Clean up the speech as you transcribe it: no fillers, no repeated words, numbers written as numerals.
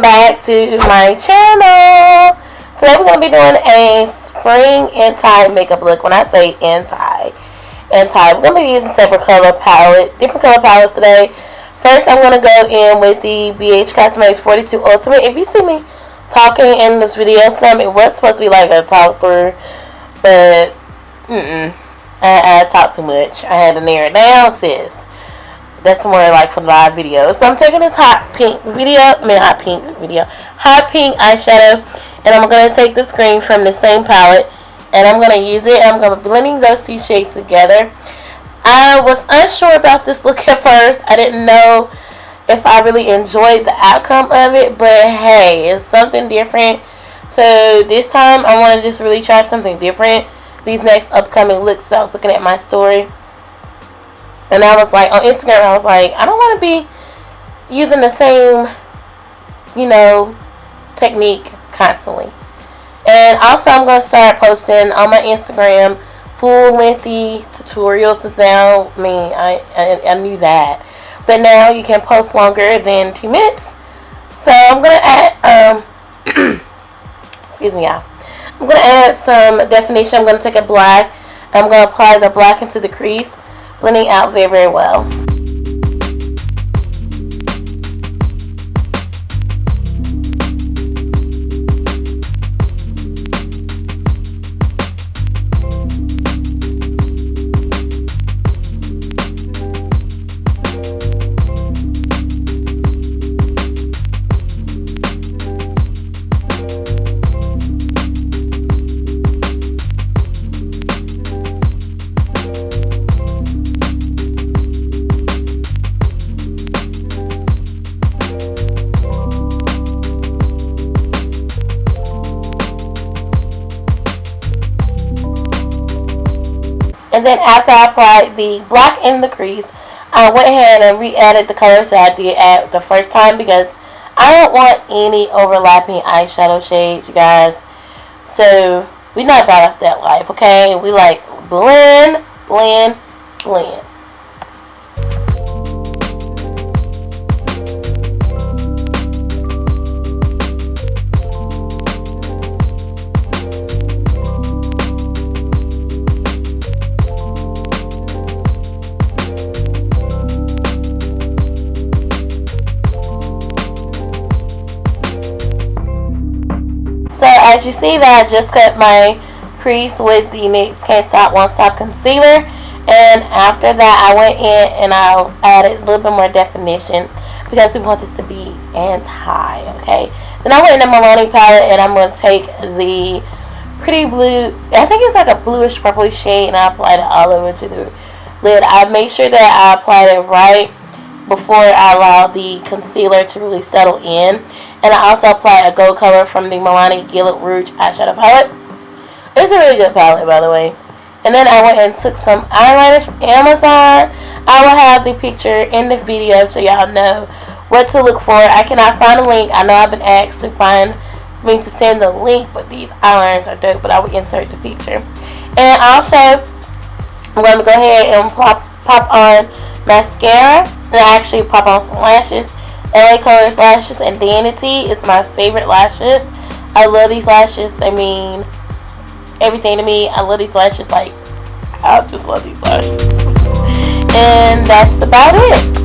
back to my channel. Today we're going to be doing a spring anti makeup look. When I say anti, we're going to be using different color palettes today. First, I'm going to go in with the BH Cosmetics 42 Ultimate. If you see me talking in this video, it was supposed to be like a talk through, but I talked too much. I had to narrow it down, sis. That's more like for the live video. So I'm taking this hot pink eyeshadow, and I'm going to take this green from the same palette, and I'm going to use it, and I'm going to be blending those two shades together. I was unsure about this look at first. I didn't know if I really enjoyed the outcome of it, but hey, it's something different. So this time I want to just really try something different. These next upcoming looks, I was looking at my story, and I was like, on Instagram, I was like, I don't want to be using the same, technique constantly. And also, I'm going to start posting on my Instagram full lengthy tutorials. Since now, I knew that, but now you can post longer than 2 minutes. So I'm going to add, excuse me, y'all. I'm going to add some definition. I'm going to take a black. I'm going to apply the black into the crease, blending out very, very well. And then after I applied the black in the crease, I went ahead and re-added the colors that I did at the first time, because I don't want any overlapping eyeshadow shades, you guys. So we're not about that life, okay? We like blend, blend, blend. So as you see that I just cut my crease with the NYX Can't Stop Won't Stop concealer, and after that I went in and I added a little bit more definition because we want this to be anti, okay? Then I went in the Milani palette and I'm going to take the pretty blue, I think it's like a bluish purplish shade, and I applied it all over to the lid. I made sure that I applied it right before I allow the concealer to really settle in. And I also applied a gold color from the Milani Gilded Rouge eyeshadow palette. It's a really good palette, by the way. And then I went and took some eyeliners from Amazon. I will have the picture in the video so y'all know what to look for. I cannot find a link. I know I've been asked to send the link, but these eyeliners are dope. But I will insert the picture. And also, I'm going to go ahead and pop on mascara, and I actually pop on some lashes. LA Colors lashes and Danity is my favorite lashes. I love these lashes. I mean, everything to me. I love these lashes. I just love these lashes. And that's about it.